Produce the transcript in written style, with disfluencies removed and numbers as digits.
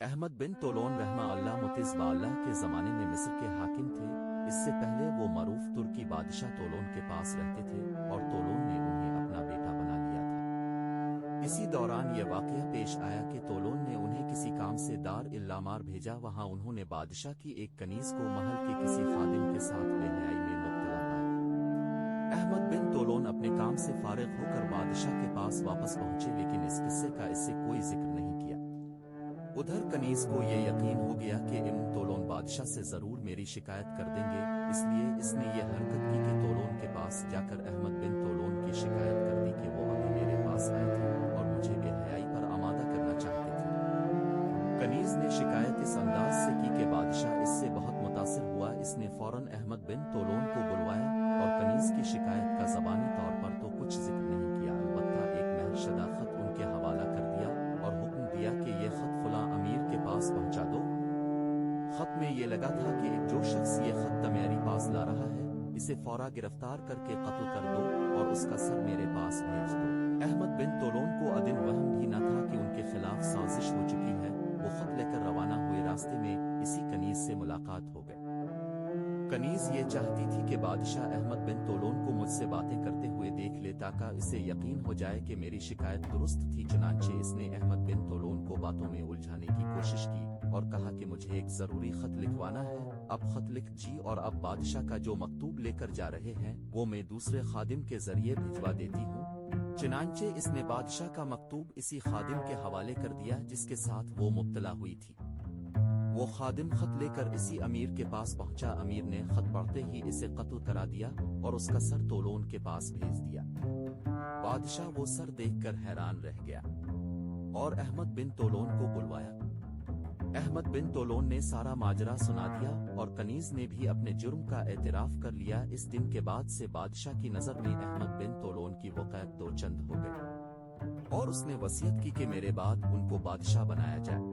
احمد بن طولون رحمہ اللہ متز باللہ کے زمانے میں مصر کے حاکم تھے۔ اس سے پہلے وہ معروف ترکی بادشاہ طولون کے پاس رہتے تھے اور طولون نے انہیں اپنا بیٹا بنا لیا تھا۔ اسی دوران یہ واقعہ پیش آیا کہ طولون نے انہیں کسی کام سے دار الامار بھیجا، وہاں انہوں نے بادشاہ کی ایک کنیز کو محل کے کسی خادم کے ساتھ بے حیائی میں مبتلا پایا۔ احمد بن طولون اپنے کام سے فارغ ہو کر بادشاہ کے پاس واپس پہنچے، لیکن اس قصے کا اس سے کوئی ذکر نہیں کیا۔ ادھر کنیز کو یہ یقین ہو گیا کہ طولون بادشاہ سے ضرور میری شکایت کر دیں گے، اس لیے اس نے یہ حرکت کی کہ طولون کے پاس جا کر احمد بن طولون کی شکایت کر دی کہ وہ ابھی میرے پاس آئے تھے اور مجھے بے حیائی پر آمادہ کرنا چاہتے تھے۔ کنیز نے شکایت اس انداز سے کی کہ بادشاہ اس سے بہت متاثر ہوا۔ اس نے فوراً احمد بن طولون کو بلوایا اور کنیز کی شکایت کا زبانی طور پر تو کچھ ذکر نہیں کیا، البتہ ایک مہر شدہ خط ان کے حوالہ کر دیا اور حکم دیا کہ یہ خط فلاں امیر کے پاس پہنچا دو۔ خط میں یہ لگا تھا کہ جو شخص یہ خط تمہاری پاس لا رہا ہے اسے فوراً گرفتار کر کے قتل کر دو اور اس کا سر میرے پاس بھیج دو۔ احمد بن طولون کو ادن وہم بھی نہ تھا کہ ان کے خلاف سازش ہو چکی ہے۔ وہ خط لے کر روانہ ہوئے، راستے میں اسی کنیز سے ملاقات ہو گئی۔ کنیز یہ چاہتی تھی کہ بادشاہ احمد بن طولون کو مجھ سے باتیں کرتے ہوئے دیکھ لے تاکہ اسے یقین ہو جائے کہ میری شکایت درست تھی، چنانچہ اس نے احمد بن طولون کو باتوں میں الجھانے کی کوشش کی اور کہا کہ مجھے ایک ضروری خط لکھوانا ہے، اب خط لکھ جی، اور اب بادشاہ کا جو مکتوب لے کر جا رہے ہیں وہ میں دوسرے خادم کے ذریعے بھجوا دیتی ہوں۔ چنانچہ اس نے بادشاہ کا مکتوب اسی خادم کے حوالے کر دیا جس کے ساتھ وہ مبتلا ہوئی تھی۔ وہ خادم خط لے کر اسی امیر کے پاس پہنچا۔ امیر نے خط پڑھتے ہی اسے قتل کرا دیا اور اس کا سر طولون کے پاس بھیج دیا۔ بادشاہ وہ سر دیکھ کر حیران رہ گیا اور احمد بن طولون کو بلوایا۔ احمد بن طولون نے سارا ماجرا سنا دیا اور کنیز نے بھی اپنے جرم کا اعتراف کر لیا۔ اس دن کے بعد سے بادشاہ کی نظر میں احمد بن طولون کی وقعت دو چند ہو گئی اور اس نے وصیت کی کہ میرے بعد ان کو بادشاہ بنایا جائے۔